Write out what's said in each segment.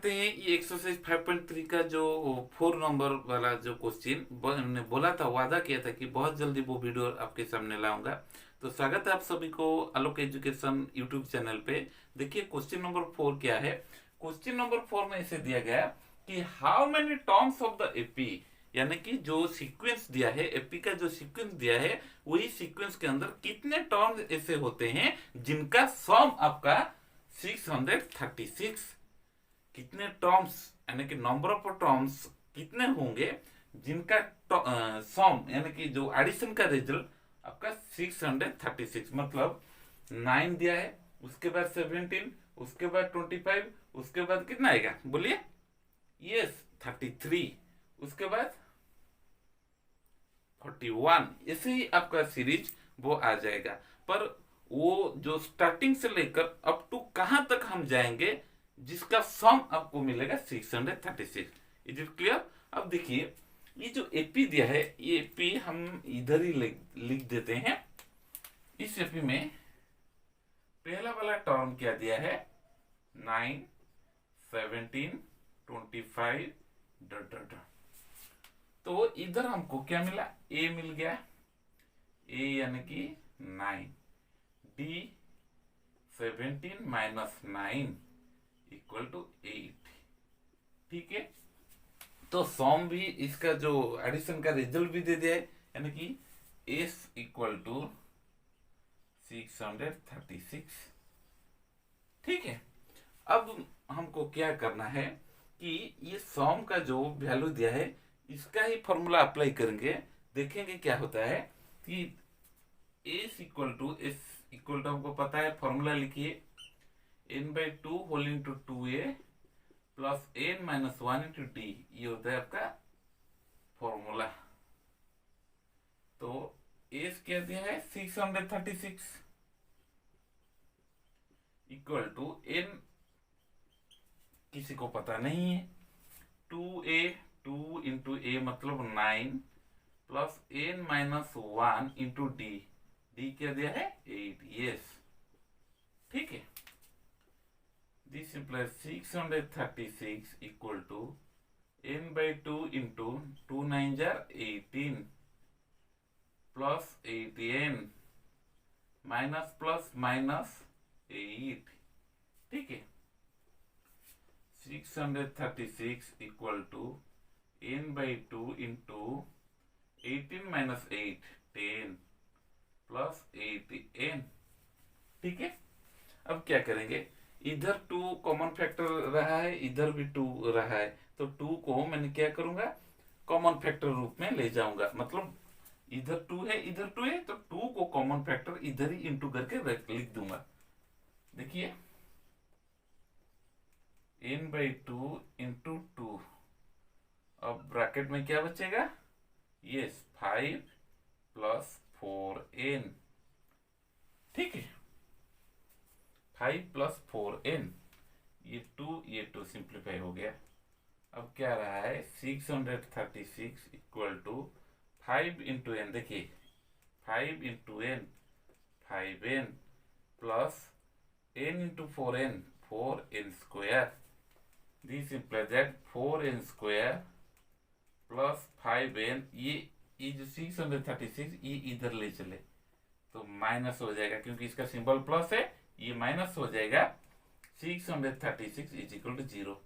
करते हैं ये एक्सरसाइज 5.3 का जो 4 नंबर वाला जो क्वेश्चन मैंने बोला था, वादा किया था कि बहुत जल्दी वो वीडियो आपके सामने लाऊंगा। तो स्वागत है आप सभी को आलोक एजुकेशन यूट्यूब चैनल पे। देखिए क्वेश्चन नंबर 4 क्या है। क्वेश्चन नंबर 4 में इसे दिया गया कि how many terms of the AP, यानी कि जो सीक्वेंस दिया है, एपी का जो सीक्वेंस दिया है, वही सीक्वेंस के अंदर कितने टर्म्स ऐसे होते हैं जिनका सम आपका 636। कितने टर्म्स यानी कि नंबर ऑफ टर्म्स कितने होंगे जिनका सम यानी कि जो एडिशन का रिजल्ट आपका 636, मतलब 9 दिया है, उसके बाद 17, उसके बाद 25, उसके बाद कितना आएगा बोलिए, यस 33, उसके बाद 41, ऐसे ही आपका सीरीज वो आ जाएगा। पर वो जो स्टार्टिंग से लेकर अप टू कहां तक हम जाएंगे जिसका सम आपको मिलेगा 636। Is it clear. अब देखिए ये जो एपी दिया है, ये एपी हम इधर ही लिख देते हैं। इस एपी में पहला वाला टर्म क्या दिया है, 9, 17, 25 डॉट डॉट डॉट। तो इधर हमको क्या मिला, ए मिल गया, ए यानी कि 9, डी 17 माइनस 9 इक्वल टू 8। ठीक है, तो सॉम भी इसका जो एडिशन का रिजल्ट भी दे दिया है, यानी कि एस इक्वल टू 636। ठीक है, अब हमको क्या करना है कि ये सॉम का जो वैल्यू दिया है इसका ही फॉर्मूला अप्लाई करेंगे। देखेंगे क्या होता है कि एस इक्वल टू हमको पता है, फॉर्मूला लिखिए, n/2 whole into 2a plus n minus 1 into d, ये होता है आपका फॉर्मूला। तो एस क्या दिया है 636 इक्वल टू n किसी को पता नहीं है, 2a 2 इंटू ए मतलब 9 plus n minus 1 into D, D क्या दिया है 8, यस। ठीक है, this implies 636 equal to n/2 into 2 9 are 18 plus 8n minus plus minus 8। ठीक है, 636 equal to n/2 into 18 minus 8 10 plus 8n। ठीक है, अब क्या करेंगे, इधर 2 कॉमन फैक्टर रहा है, इधर भी 2 रहा है, तो 2 को मैंने क्या करूंगा कॉमन फैक्टर रूप में ले जाऊंगा, मतलब इधर 2 है इधर 2 है, तो 2 को कॉमन फैक्टर इधर ही इंटू करके लिख दूंगा। देखिए n/2 इंटू 2, अब ब्रैकेट में क्या बचेगा, यस 5 प्लस 4n। ठीक है, 5 प्लस 4n, ये 2 सिंप्लीफाई हो गया। अब क्या रहा है 636 इक्वल टू 5 इंटू एन, देखिए 5 into n 5n plus n into 4n 4n square, this implies that 4n square plus 5n, ये जो 636 ये इधर ले चले तो माइनस हो जाएगा, क्योंकि इसका सिंबल प्लस है, ये माइनस हो जाएगा, 636 इज इक्वल टू 0।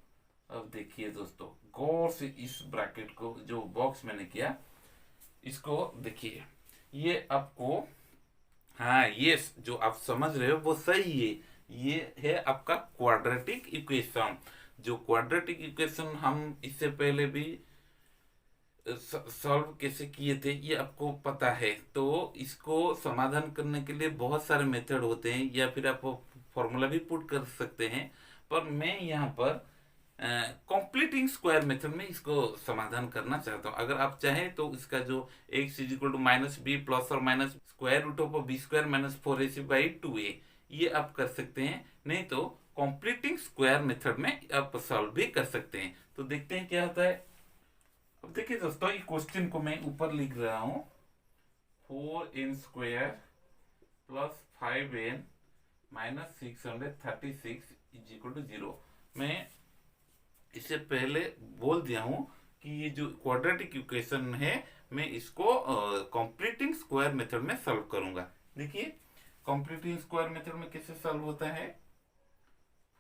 अब देखिए दोस्तों गौर से इस ब्रैकेट को, जो बॉक्स मैंने किया इसको देखिए, ये आपको, हाँ ये जो आप समझ रहे हो वो सही है, ये है आपका क्वाड्रेटिक इक्वेशन। जो क्वाड्रेटिक इक्वेशन हम इससे पहले भी सॉल्व कैसे किए थे ये आपको पता है। तो इसको समाधान करने के लिए बहुत सारे मेथड होते हैं, या फिर आप फॉर्मूला भी पुट कर सकते हैं, पर मैं यहाँ पर कंप्लीटिंग स्क्वायर मेथड में इसको समाधान करना चाहता हूँ। अगर आप चाहें तो इसका जो x is equal to minus B plus और minus square root of B square minus 4ac/2a, ये आप कर सकते हैं, नहीं तो कंप्लीटिंग स्क्वायर मेथड में आप सॉल्व भी कर सकते हैं। तो देखते हैं क्या होता है। अब देखिए दोस्तों, ये क्वेश्चन को मैं ऊपर लिख रहा हूं, 4n square plus 5n minus 636 is equal to 0। मैं इससे पहले बोल दिया हूं कि ये जो क्वाड्रेटिक इक्वेशन है मैं इसको कंप्लीटिंग स्क्वायर मेथड में सॉल्व करूंगा। देखिए कंप्लीटिंग स्क्वायर मेथड में कैसे सॉल्व होता है,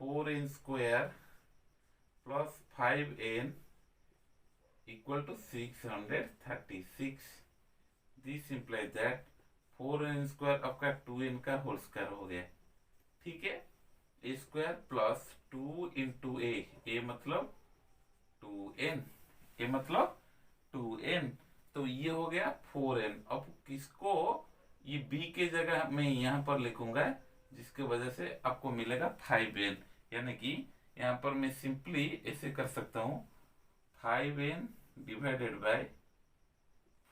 4n² plus 5n equal to 636। This implies that 4n² आपका 2n का होल स्क्वायर हो गया, ठीक है। a² प्लस 2 इंटू ए मतलब 2n, ए मतलब 2n, तो ये हो गया 4n। अब किसको ये b के जगह मैं यहाँ पर लिखूंगा, जिसके वजह से आपको मिलेगा 5n, यानी कि यहाँ पर मैं सिंपली ऐसे कर सकता हूँ 5n divided by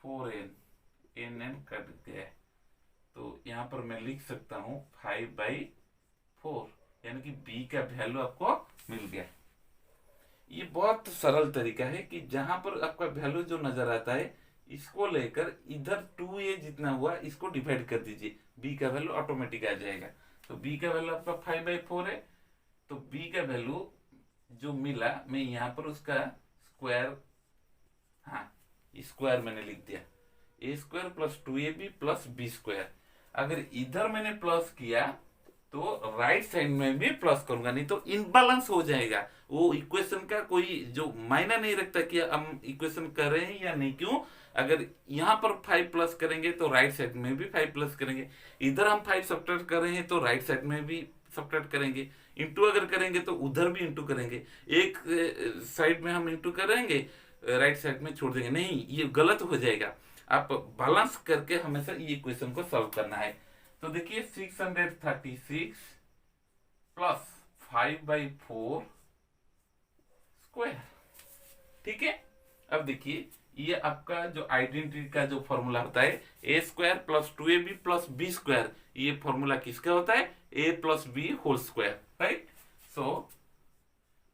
4n, n cut गया, तो यहाँ पर मैं लिख सकता हूँ 5/4, यानी कि b का वैल्यू आपको मिल गया। ये बहुत सरल तरीका है कि जहां पर आपका वैल्यू जो नजर आता है इसको लेकर इधर 2a जितना हुआ इसको डिवाइड कर दीजिए, b का वैल्यू ऑटोमेटिक आ जाएगा। तो b का वैल्यू आपका 5/4 है, तो b का वैल्यू जो मिला मैं यहाँ पर उसका स्क्वायर, हाँ स्क्वायर मैंने लिख दिया, a² plus 2ab plus b²। अगर इधर मैंने प्लस किया तो राइट साइड में भी प्लस करूंगा, नहीं तो इनबैलेंस हो जाएगा। वो इक्वेशन का कोई जो मायना नहीं रखता कि हम इक्वेशन कर रहे हैं या नहीं, क्यों, अगर यहाँ पर 5 प्लस करेंगे तो राइट साइड में भी 5 प्लस करेंगे, इधर हम 5 सब्ट्रैक्ट कर रहे हैं तो राइट साइड में भी सब्ट्रैक्ट करेंगे, इंटू अगर करेंगे तो उधर भी इंटू करेंगे। एक साइड में हम इंटू करेंगे, राइट साइड में छोड़ देंगे, नहीं ये गलत हो जाएगा। आप बैलेंस करके हमेशा ये इक्वेशन को सॉल्व करना है। तो देखिए 636 प्लस 5/4 स्क्वायर, ठीक है। अब देखिए ये आपका जो आइडेंटिटी का जो फॉर्मूला होता है a² plus 2ab plus b², ये फॉर्मूला किसका होता है, a plus b whole square, right. So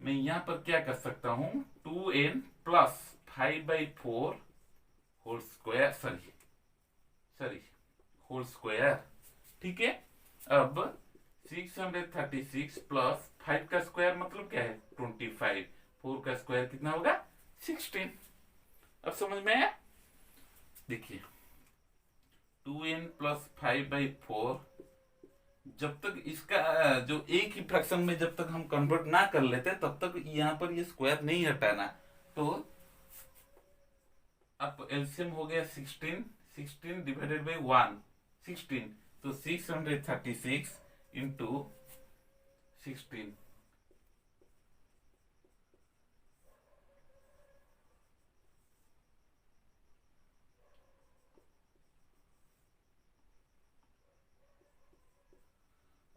मैं यहां पर क्या कर सकता हूं, 2n plus 5/4 whole square, sorry whole square, ठीक है। अब 636 प्लस 5 का स्क्वायर मतलब क्या है 25, 4 का स्क्वायर कितना होगा 16। अब समझ में आया, देखिए 2n प्लस 5/4, जब तक इसका जो एक ही फ्रैक्शन में जब तक हम कन्वर्ट ना कर लेते तब तक यहाँ पर ये स्क्वायर नहीं हटाना। तो अब एलसीएम हो गया 16 डिवाइडेड बाई 1, 16, तो 636 इंटू 16,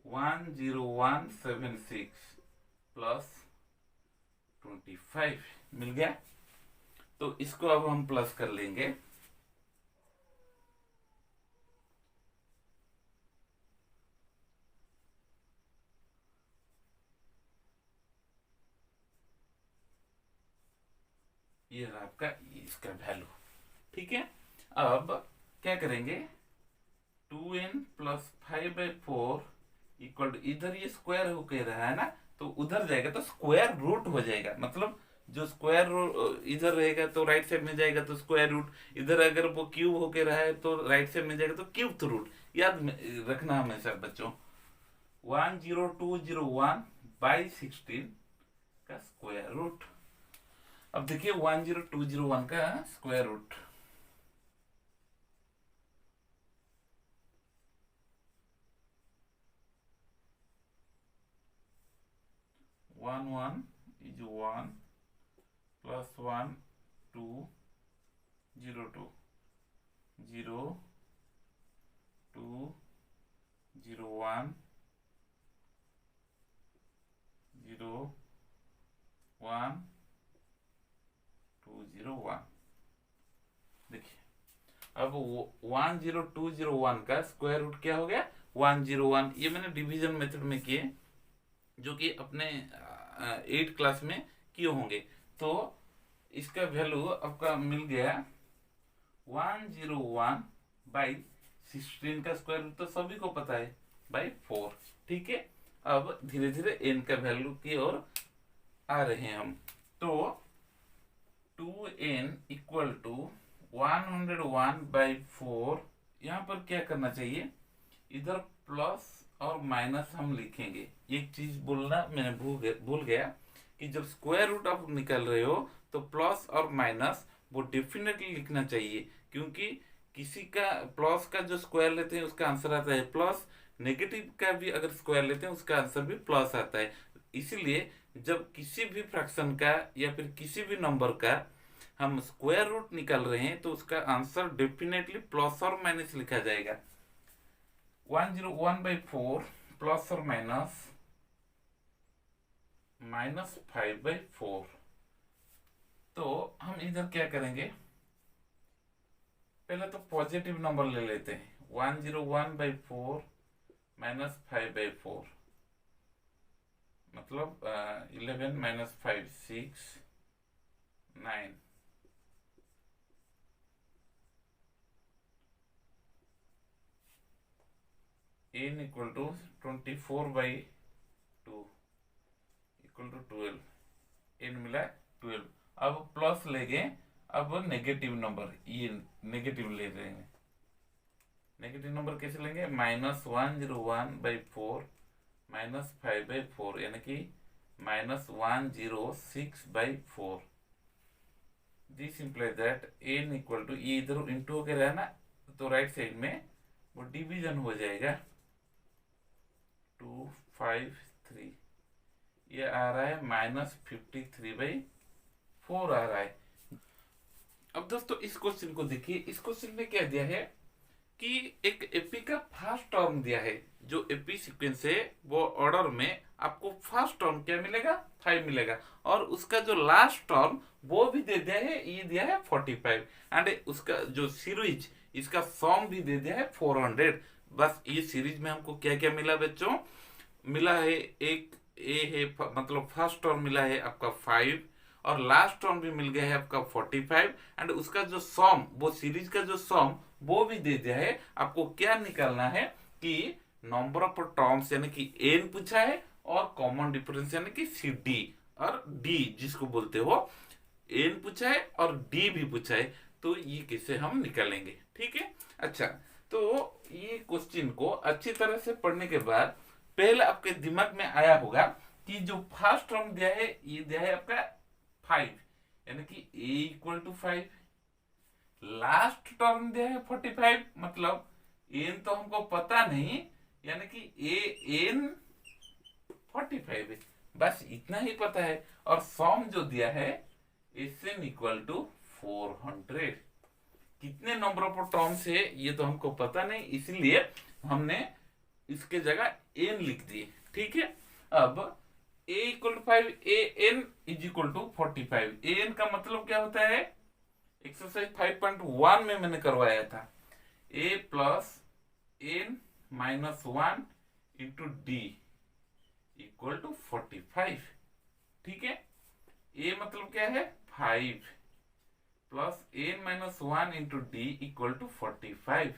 वन 10176 प्लस 25 मिल गया। तो इसको अब हम प्लस कर लेंगे, ये आपका इसका वैल्यू, ठीक है। अब क्या करेंगे, 2n प्लस 5/4 इक्वल, इधर ये स्क्वायर हो के रहा है ना, तो उधर जाएगा तो स्क्वायर रूट हो जाएगा, मतलब जो स्क्वायर इधर रहेगा तो राइट साइड में जाएगा तो स्क्वायर रूट, इधर अगर वो क्यूब होके रहा है तो राइट साइड में जाएगा तो क्यूब रूट। याद रखना हमेशा बच्चों, 10201/16 का स्क्वायर रूट। अब देखिए 10201 का स्क्वायर रूट, 1 is 1 plus 1 2 0 2 0 2 0 1 0 1 2 0 1। देखिए अब 10201 का स्क्वायर रूट क्या हो गया 101। ये मैंने डिवीजन मेथड में किए, जो कि अपने 8 क्लास में किए होंगे। तो इसका वैल्यू आपका मिल गया 101/16 का स्क्वायर रूट तो सभी को पता है बाई 4, ठीक है। अब धीरे धीरे n का वैल्यू की ओर आ रहे हैं हम। तो 2n इक्वल टू 101/4। यहाँ पर क्या करना चाहिए, इधर प्लस और माइनस हम लिखेंगे। एक चीज बोलना मैंने भूल गया कि जब स्क्वायर रूट आप निकाल रहे हो तो प्लस और माइनस वो डेफिनेटली लिखना चाहिए, क्योंकि किसी का प्लस का जो स्क्वायर लेते हैं उसका आंसर आता है प्लस, नेगेटिव का भी अगर स्क्वायर लेते हैं उसका आंसर भी प्लस आता है। इसीलिए जब किसी भी फ्रैक्शन का या फिर किसी भी नंबर का हम स्क्वायर रूट निकाल रहे हैं तो उसका आंसर डेफिनेटली प्लस और माइनस लिखा जाएगा। 101/4 प्लस और माइनस 5/4। तो हम इधर क्या करेंगे, पहले तो पॉजिटिव नंबर ले लेते हैं। 101/4 माइनस 5/4 मतलब 11 minus 5 6 9। n equal to 24/2 equal to 12। n मिला 12। अब प्लस लेंगे, अब नेगेटिव नंबर, ये नेगेटिव ले रहे हैं। नेगेटिव नंबर कैसे लेंगे, -101/4 माइनस 5/4 यानी कि -106/4। This implies that n equal to, ये इधर इंटू हो गया है ना, तो राइट साइड में वो डिवीजन हो जाएगा। 253 ये आ रहा है -53/4 आ रहा है। अब दोस्तों इस क्वेश्चन को देखिए, इस क्वेश्चन में क्या दिया है कि एक एपी का फर्स्ट टर्म दिया है। जो एपी सीक्वेंस है वो ऑर्डर में आपको फर्स्ट टर्म क्या मिलेगा, 5 मिलेगा, और उसका जो लास्ट टर्म वो भी दे दिया है, ये दिया है 45, एंड उसका जो सीरीज इसका सम भी दे दिया है 400। बस ये सीरीज में हमको क्या क्या मिला बच्चों, मिला है एक ए है, मतलब फर्स्ट टर्म मिला है आपका 5 और लास्ट टर्म भी मिल गया है आपका 45, एंड उसका जो सम, वो सीरीज का जो सम वो भी दे दिया है। आपको क्या निकालना है कि नंबर ऑफ टर्म्स यानी कि n पूछा है, और कॉमन डिफरेंस यानी कि सी डी और डी जिसको बोलते हो, n पूछा है और d भी पूछा है। तो ये कैसे हम निकालेंगे, ठीक है। अच्छा, तो ये क्वेश्चन को अच्छी तरह से पढ़ने के बाद पहले आपके दिमाग में आया होगा कि जो फर्स्ट टर्म दिया है ये दिया है आपका 5 यानी कि a equal to 5, last term दिया है 45 मतलब n तो हमको पता नहीं, यानी कि a n 45 है, बस इतना ही पता है। और सम जो दिया है sn इक्वल टू 400। कितने नंबर ऑफ टर्म्स है ये तो हमको पता नहीं, इसलिए हमने इसके जगह n लिख दिए, ठीक है। अब a equal to 5, an is equal to 45। an का मतलब क्या होता है, एक्सरसाइज 5.1 में मैंने करवाया था, a plus n minus 1 into d equal to 45, ठीक है। a मतलब क्या है 5 plus n minus 1 into d equal to 45,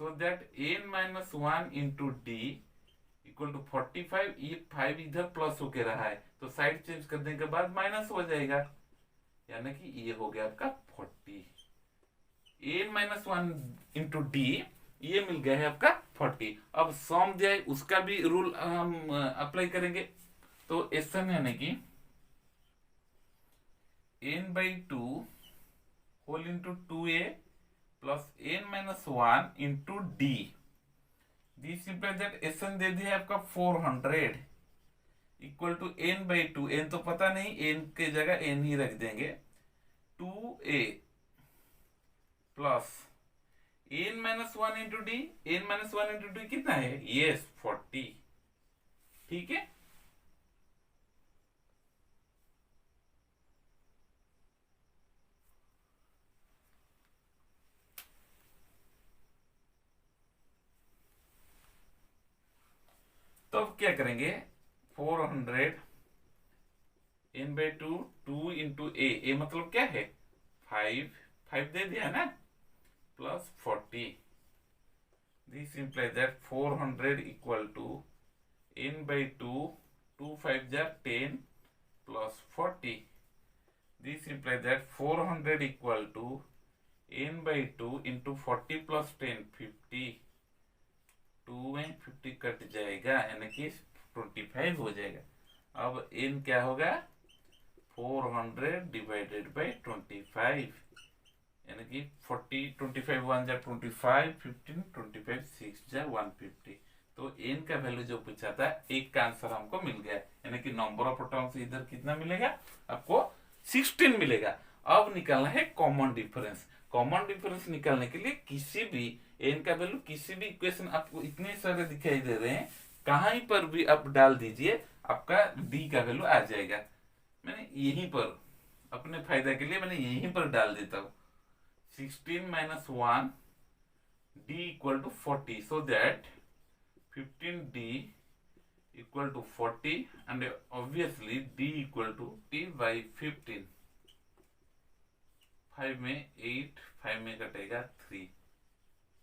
so that n minus 1 into d equal to 45। ये 5 इधर प्लस होके रहा है तो साइड चेंज करने के बाद माइनस हो जाएगा, यानी कि ये हो गया आपका 40। n माइनस 1 इंटू डी ये मिल गया है आपका 40। अब सम दिया है उसका भी रूल हम अप्लाई करेंगे। तो एसन यानी कि n/2 whole into 2a plus n minus 1 into D. This implies that S n दे दिया है आपका 400 इक्वल टू n/2। n तो पता नहीं, n के जगह n ही रख देंगे। 2a plus n minus 1 into D, n minus 1 into D कितना है, यस 40, ठीक है। तो अब क्या करेंगे, 400 n/2 2 इंटू ए मतलब क्या है 5 दे दिया ना, plus 40। This implies that 400 equal to n/2 2 5 10 plus 40 this imply that 400 equal to n/2 into 40 plus 10 50। 2 में 50 कट जाएगा यानी कि 25 हो जाएगा। अब n क्या होगा 400 डिवाइडेड बाई 25 यानी कि 40 25 1 जा 25 15 25 6 जा 150। तो n का वैल्यू जो पूछा था एक का आंसर हमको मिल गया यानी कि नंबर ऑफ टर्म्स इधर कितना मिलेगा आपको 16 मिलेगा। अब निकालना है कॉमन डिफरेंस। कॉमन डिफरेंस निकालने के लिए किसी भी n का वैल्यू किसी भी इक्वेशन आपको इतने सारे दिखाई दे रहे हैं कहीं पर भी आप डाल दीजिए आपका d का वैल्यू आ जाएगा। मैंने यहीं पर अपने फायदा के लिए मैंने यहीं पर डाल देता हूँ 16 minus 1 d equal to 40 so that 15d equal to 40 and obviously d equal to t by 15। 5 में 8 5 में कटेगा 3।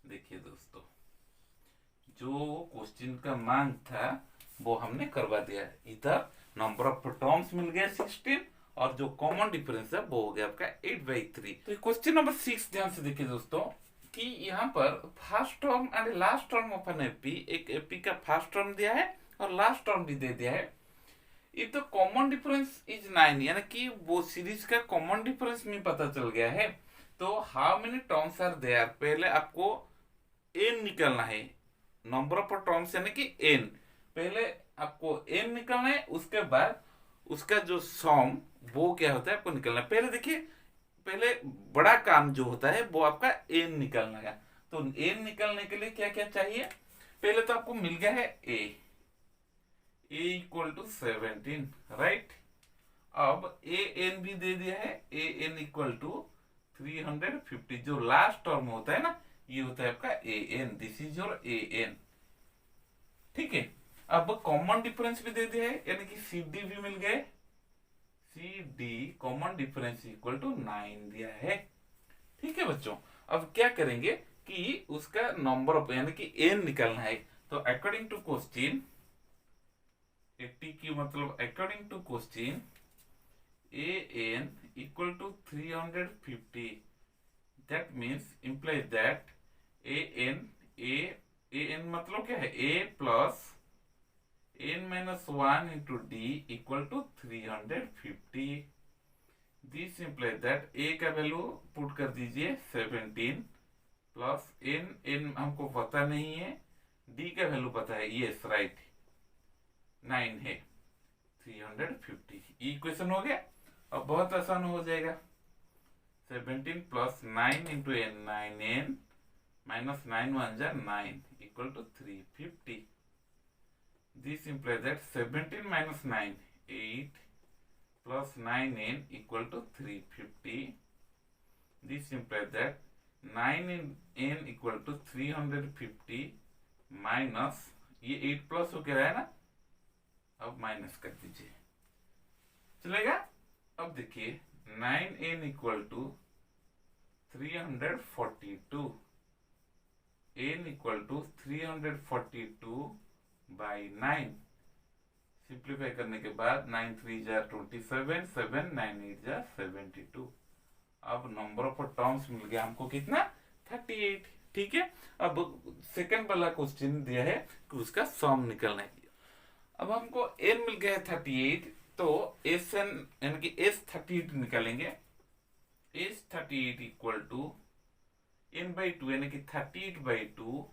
देखिए दोस्तों जो क्वेश्चन का मांग था वो हमने करवा दिया। इधर नंबर ऑफ टर्म्स मिल गया 16 और जो कॉमन डिफरेंस है वो हो गया आपका 8/3। तो क्वेश्चन नंबर 6 ध्यान से देखिए दोस्तों कि यहाँ पर first term and last term of an AP, एक एपी का फर्स्ट टर्म दिया है और लास्ट टर्म भी दे दिया है। If the common difference is 9 यानी कि वो सीरीज का कॉमन डिफरेंस में पता चल गया है तो how many terms are there पहले आपको n निकालना है। नंबर ऑफ टर्म्स यानी कि n पहले आपको n निकालना है उसके बाद उसका जो सम वो क्या होता है आपको निकालना है। पहले देखिए पहले बड़ा काम जो होता है वो आपका n निकालना है। तो n निकालने के लिए क्या क्या चाहिए पहले तो आपको मिल गया है a इक्वल टू 17 राइट। अब a n भी दे दिया है a n इक्वल टू 350 जो लास्ट टर्म होता है ना ये होता है आपका a n this is your a n ठीक है। अब कॉमन डिफरेंस भी दे दिया है यानी कि सी डी भी मिल गए c d common difference equal to 9 दिया है ठीक है बच्चों। अब क्या करेंगे कि उसका नंबर ऑफ यानी कि n निकालना है। तो अकॉर्डिंग टू क्वेश्चन 80 की मतलब according to question a n equal to 350 that means imply that a n मतलब क्या है a plus n minus 1 into d equal to 350। This imply that a का वैल्यू पुट कर दीजिए 17 प्लस n हमको पता नहीं है d का वैल्यू पता है यस राइट 9 है 350। इक्वेशन हो गया। अब बहुत आसान हो जाएगा 17 plus 9 into n 9n minus 9 1 जा 9 equal to 350। This implies that 17 minus 9 8 plus 9n equal to 350। This implies that 9n equal to 350 minus ये 8 प्लस हो क्या है ना अब माइनस कर दीजिए चलेगा। अब देखिए 9n equal to 342 n equal to 342 by 9 simplify करने के बाद 9 3 जा 27 7 9 8 जा 72। अब नंबर ऑफ टर्म्स मिल गया हमको कितना 38 ठीक है। अब सेकंड वाला क्वेश्चन दिया है कि उसका सम निकलना है। अब हमको n मिल गया है 38 तो sn यानी कि s38 निकालेंगे s38 इक्वल टू n/2 यानी कि 38/2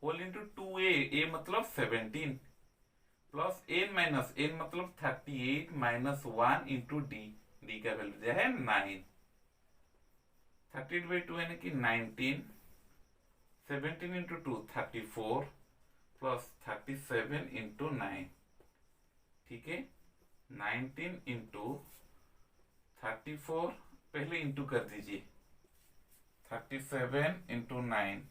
होल इंटू 2a मतलब 17 प्लस n माइनस n मतलब 38 माइनस 1 इंटू d का वैल्यू दिया है 9। 38/2 यानी कि 19 17 इंटू 2 34 प्लस 37 इंटू 9 ठीक है। 19 इंटू 34 पहले इंटू कर दीजिए 37 इंटू 9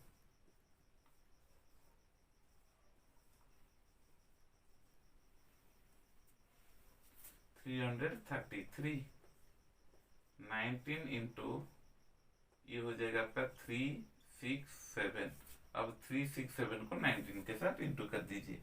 333 19 इंटू ये हो जाएगा आपका 367। अब 367 को 19 के साथ इंटू कर दीजिए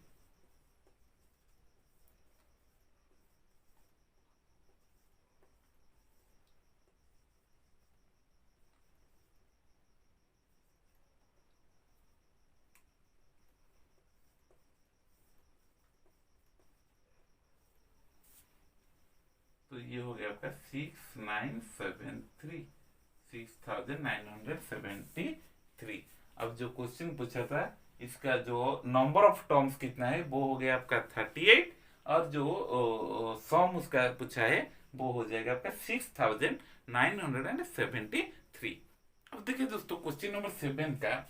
ये हो गया आपका 6973, 6973। अब जो क्वेश्चन पूछा था इसका जो नंबर ऑफ टर्म्स कितना है वो हो गया आपका 38, और जो सम उसका पूछा है वो हो जाएगा आपका 6973। अब देखिए दोस्तों, क्वेश्चन नंबर 7 का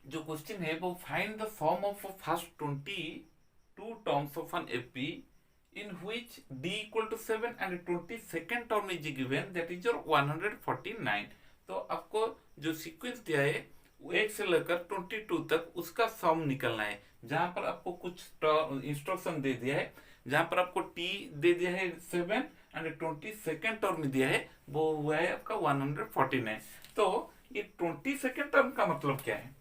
जो क्वेश्चन है वो find the sum of first 22 terms of an AP in which d equal to 7 and 22nd term is given, that is your 149। तो आपको जो सीक्वेंस दिया है वो 1 से लेकर 22 तक उसका सम निकलना है, जहां पर आपको कुछ इंस्ट्रक्शन दे दिया है, जहां पर आपको t दे दिया है 7 एंड 22nd टर्म दिया है वो हुआ है आपका 149। तो ये 22nd टर्म का मतलब क्या है?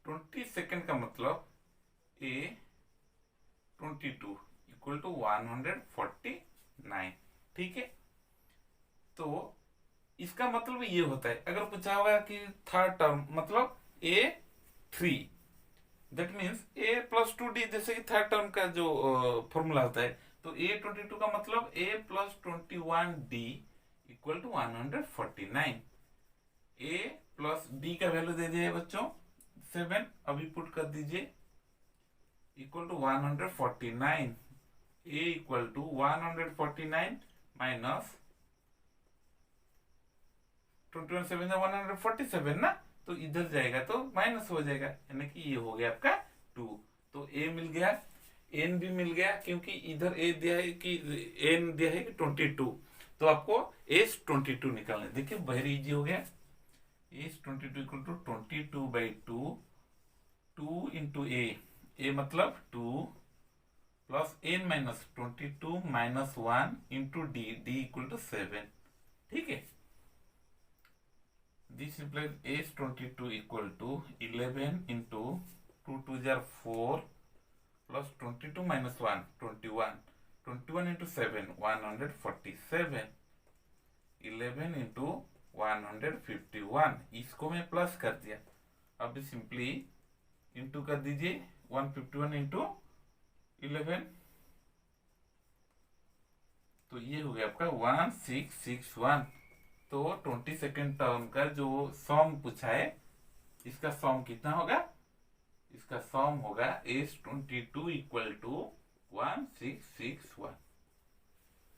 22nd का मतलब a 22 इक्वल टू 149, ठीक है। तो इसका मतलब ये होता है, अगर पूछा होगा कि थर्ड टर्म मतलब a3, that means a plus 2d, जैसे कि थर्ड टर्म का जो फॉर्मूला होता है, तो a22 का मतलब a plus 21d equal to 149। a plus d का वैल्यू दे दिया है बच्चों 7, अभी पुट कर दीजिए, equal to 149। a equal to 149 minus 21 7 147 ना, तो इधर जाएगा तो माइनस हो जाएगा, यानी कि ये हो गया आपका 2। तो a मिल गया, n भी मिल गया, क्योंकि इधर a दिया है कि n दिया है कि 22, तो आपको s 22 निकालना है। देखिए वेरी इजी हो गया, s 22 equal to 22/2, 2 into a मतलब 2 plus n minus 22 minus 1 into d equal to 7, ठीक है। This implies s 22 equal to 11 into 2 2 जार 4 प्लस 22 माइनस 1 21 इंटू 7 147, 11 इंटू 151, इसको मैं प्लस कर दिया, अब सिंपली इंटू कर दीजिए 151 इंटू 11, तो ये हो गया आपका 1661। तो 22nd टर्म का जो सम पूछा है, इसका सम कितना होगा? इसका सम होगा s22 इक्वल टू 1661।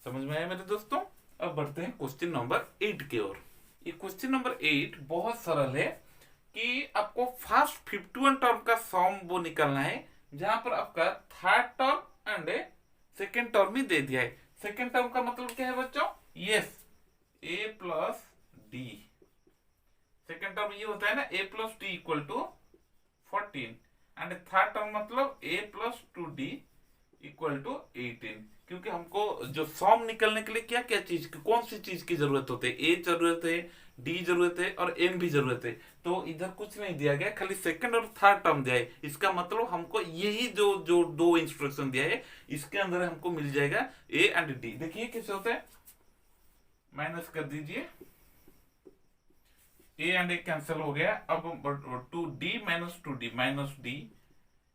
समझ में आया मेरे दोस्तों? अब बढ़ते हैं क्वेश्चन नंबर 8 की ओर। ये क्वेश्चन नंबर 8 बहुत सरल है कि आपको फर्स्ट 51 टर्म का सम वो निकालना है, जहां पर आपका third term and second term ही दे दिया है। सेकेंड टर्म का मतलब क्या है बच्चों? Yes, a plus D. Second term ये होता है ना, a plus D equal to 14, and third term मतलब a plus 2d equal to 18। क्योंकि हमको जो सम निकलने के लिए क्या क्या चीज, कौन सी चीज की जरूरत होती है? a जरूरत है, d जरूरत है और n भी जरूरत है। तो इधर कुछ नहीं दिया गया, खाली सेकंड और थर्ड टर्म दिया है। इसका मतलब हमको यही जो जो दो इंस्ट्रक्शन दिया है, इसके अंदर हमको मिल जाएगा a एंड d। देखिए कैसे होता है, माइनस कर दीजिए, a एंड a कैंसिल हो गया। अब 2d minus 2d minus d,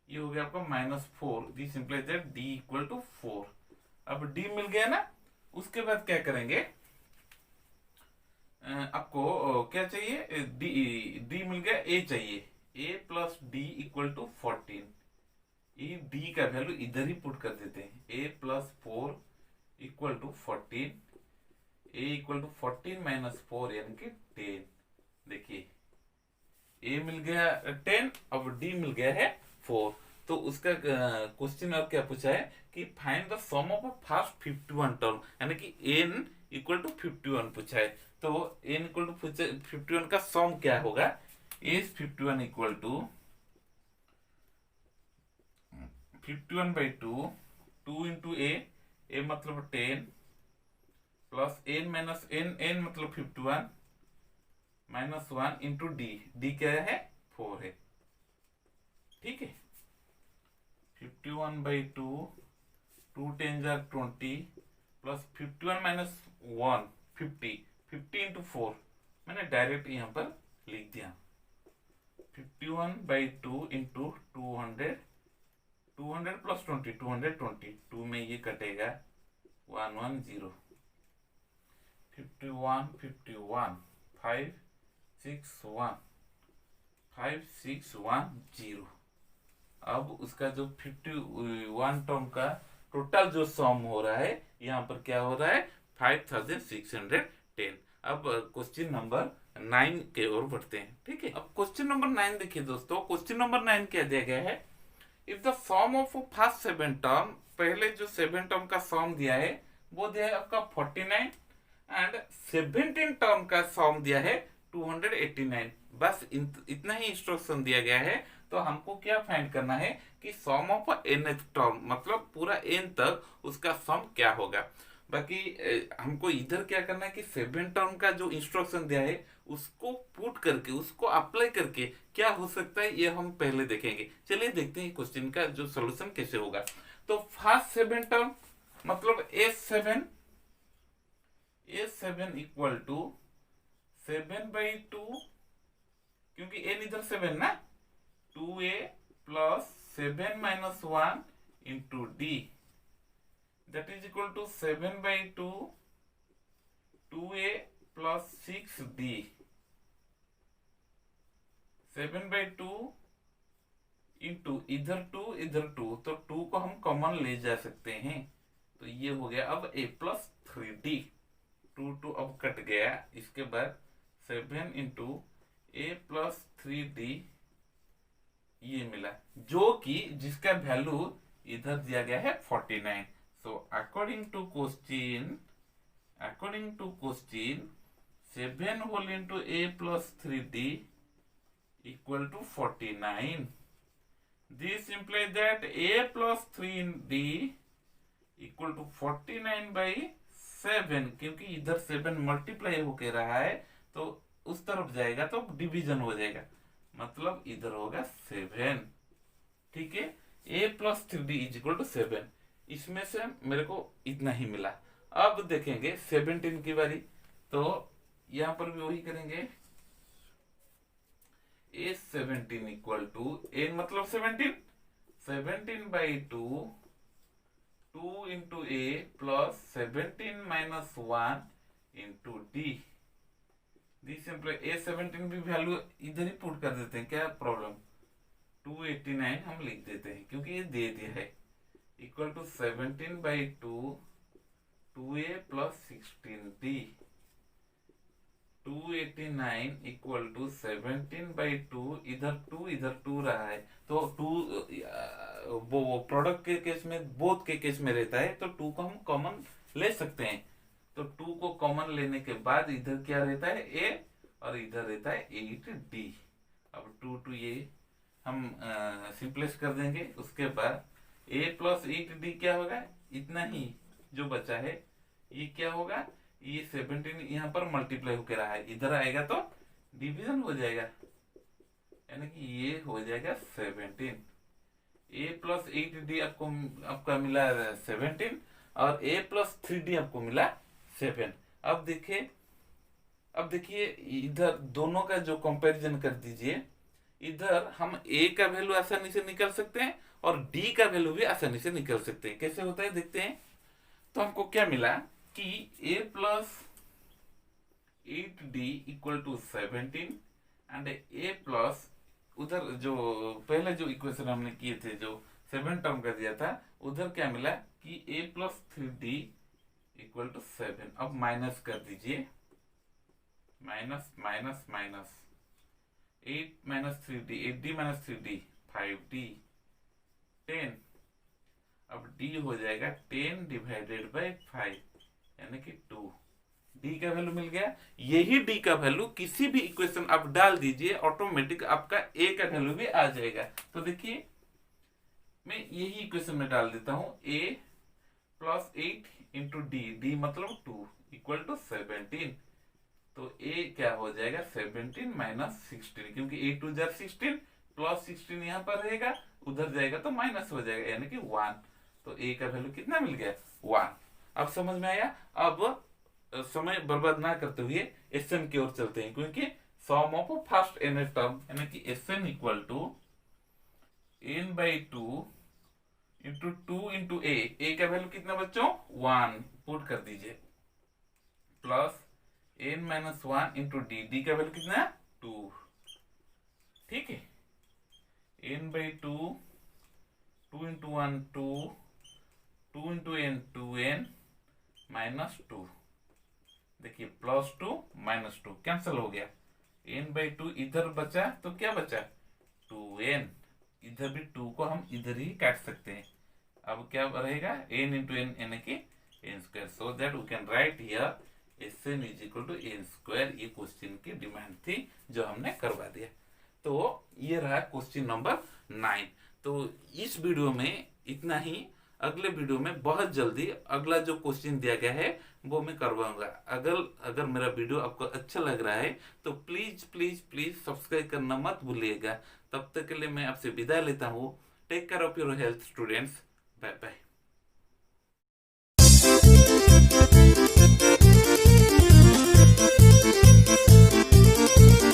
ये हो गया आपका -4। This implies that d equal to 4। अब d मिल गया ना, उसके बाद क्या करेंगे, आपको क्या चाहिए? d मिल गया, a चाहिए, a plus D equal to 14। ये d का वैल्यू इधर ही पुट कर देते हैं, a plus 4 equal to 14, a equal to 14 minus 4 यानी कि 10। देखिए a मिल गया 10, अब d मिल गया है 4। तो उसका क्वेश्चन और क्या पूछा है कि find the sum of first 51 term, यानी कि n इक्वल टू 51 पूछा है। तो n इक्वल टू 51 का सम क्या होगा? Is 51 equal to 51/2, 2 into a मतलब 10 प्लस n माइनस n मतलब 51 माइनस 1 इंटू d क्या है? 4 है, ठीक है। 51/2, 2 10 जार 20 प्लस 51 माइनस 1 50 इंटू 4, मैंने डायरेक्ट यहाँ पर लिख दिया। 51/2 इंटू 200 प्लस 20, 220, 2 में ये कटेगा 1 1 0, 51 51, 5 6 1, 5 6 1 0। अब उसका जो 51 टर्म का टोटल जो सम हो रहा है, यहाँ पर क्या हो रहा है 5610। अब क्वेश्चन नंबर 9 के ओर बढ़ते हैं। ठीक है, अब क्वेश्चन नंबर 9 देखिए दोस्तों। क्वेश्चन नंबर 9 क्या दिया गया है, if the sum of first 7 term, पहले जो 7 टर्म का सम दिया है वो दिया है आपका 49, एंड 17 टर्म का सम दिया है 289। बस इतना ही इंस्ट्रक्शन दिया गया है। तो हमको क्या फाइंड करना है कि सम ऑफ एन टर्म, मतलब पूरा एन तक उसका सम क्या होगा। बाकी हमको इधर क्या करना है कि 7 टर्म का जो इंस्ट्रक्शन दिया है उसको पुट करके, उसको अप्लाई करके क्या हो सकता है ये हम पहले देखेंगे। चलिए देखते हैं क्वेश्चन का जो सोल्यूशन कैसे होगा। तो फर्स्ट 7 टर्म मतलब A7 इक्वल टू 7/2, क्योंकि एन इधर 7 ना, 2A plus 7 minus 1 into d, that is equal to 7/2 2A plus 6D, 7/2 into इधर 2 तो 2 को हम कॉमन ले जा सकते हैं, तो ये हो गया। अब A प्लस 3D, 2 अब कट गया। इसके बाद 7 इंटू A प्लस 3D ये मिला, जो कि जिसका वैल्यू इधर दिया गया है 49। So according to question 7 whole into A plus 3D equal to 49। दिस implies that A plus 3D equal to 49/7, क्योंकि इधर 7 मल्टीप्लाई होके रहा है तो उस तरफ जाएगा तो डिवीजन हो जाएगा, मतलब इधर होगा 7। ठीक है, A plus 3D is equal to 7। इसमें से मेरे को इतना ही मिला। अब देखेंगे 17 की बारी, तो यहां पर भी वही करेंगे। A17 इक्वल टू A मतलब 17/2 2 into A plus 17 minus 1 into D। This A17 भी वैल्यू इधर ही पुट कर देते हैं, क्या प्रॉब्लम, 289 हम लिख देते हैं क्योंकि ये दे दिया है, equal to 17/2 2A plus 16D, 289 equal to 17/2, इधर 2 रहा है तो 2 वो प्रोडक्ट के केस में, बोथ के केस में रहता है, तो 2 को हम कॉमन ले सकते हैं। तो 2 को कॉमन लेने के बाद इधर क्या रहता है A और इधर रहता है 8D। अब 2 ये हम सिंपलेस कर देंगे। उसके बाद A प्लस 8D क्या होगा, इतना ही जो बचा है ये क्या होगा, ये 17 यहाँ पर मल्टीप्लाई होकर रहा है, इधर आएगा तो डिवीजन हो जाएगा, यानी कि ये हो जाएगा 17। A प्लस 8D आपका मिला 17 और A प्लस 3D आपको मिला 7। अब देखिए इधर दोनों का जो कंपैरिजन कर दीजिए, इधर हम A का वैल्यू आसानी से निकाल सकते हैं और D का वैल्यू भी आसानी से निकाल सकते हैं। कैसे होता है देखते हैं। तो हमको क्या मिला कि A plus 8D equal to 17 and A plus, उधर जो पहले जो इक्वेशन हमने किए थे जो 7 टर्म का दिया था, उधर क्या मिला कि A plus 3D equal to 7। अब माइनस कर दीजिए, minus minus minus 8 minus 3D, 8D minus 3D 5D 10। अब D हो जाएगा 10 डिवाइडेड बाई 5 यानी कि 2। D का वैल्यू मिल गया। यही D का वैल्यू किसी भी इक्वेशन आप डाल दीजिए, ऑटोमेटिक आपका A का वैल्यू भी आ जाएगा। तो देखिए मैं यही इक्वेशन में डाल देता हूं, A प्लस 8 इंटू D मतलब 2 इक्वल टू 17। तो A क्या हो जाएगा 17 माइनस 16, क्योंकि 8 2 जार 16 प्लस 16 यहाँ पर रहेगा, उधर जाएगा तो माइनस हो जाएगा यानी कि 1। तो A का वैल्यू कितना मिल गया 1। अब समझ में आया। अब समय बर्बाद ना करते हुए Sn की ओर चलते हैं, क्योंकि sum of first nth term यानी कि Sn equal to n/2 into 2 into A का वैल्यू कितना बच्चों 1 पुट कर दीजिए, प्लस n-1 इंटू डी का वैल्यू कितना है 2। ठीक है, n/2, 2 into 1 2, 2 into n 2n -2। देखिए +2 -2 कैंसिल हो गया, n/2 इधर बचा तो क्या बचा 2n, इधर भी 2 को हम इधर ही काट सकते हैं। अब क्या रहेगा n इंटू n यानी कि n², so that we can write here Sn = n²। ये क्वेश्चन की डिमांड थी जो हमने करवा दिया। तो ये रहा क्वेश्चन नंबर 9। तो इस वीडियो में इतना ही, अगले वीडियो में बहुत जल्दी अगला जो क्वेश्चन दिया गया है वो मैं करवाऊंगा। अगर मेरा वीडियो आपको अच्छा लग रहा है तो प्लीज प्लीज प्लीज सब्सक्राइब करना मत भूलिएगा। तब तक के लिए मैं आपसे विदा लेता हूँ। Take care of your health students, bye bye.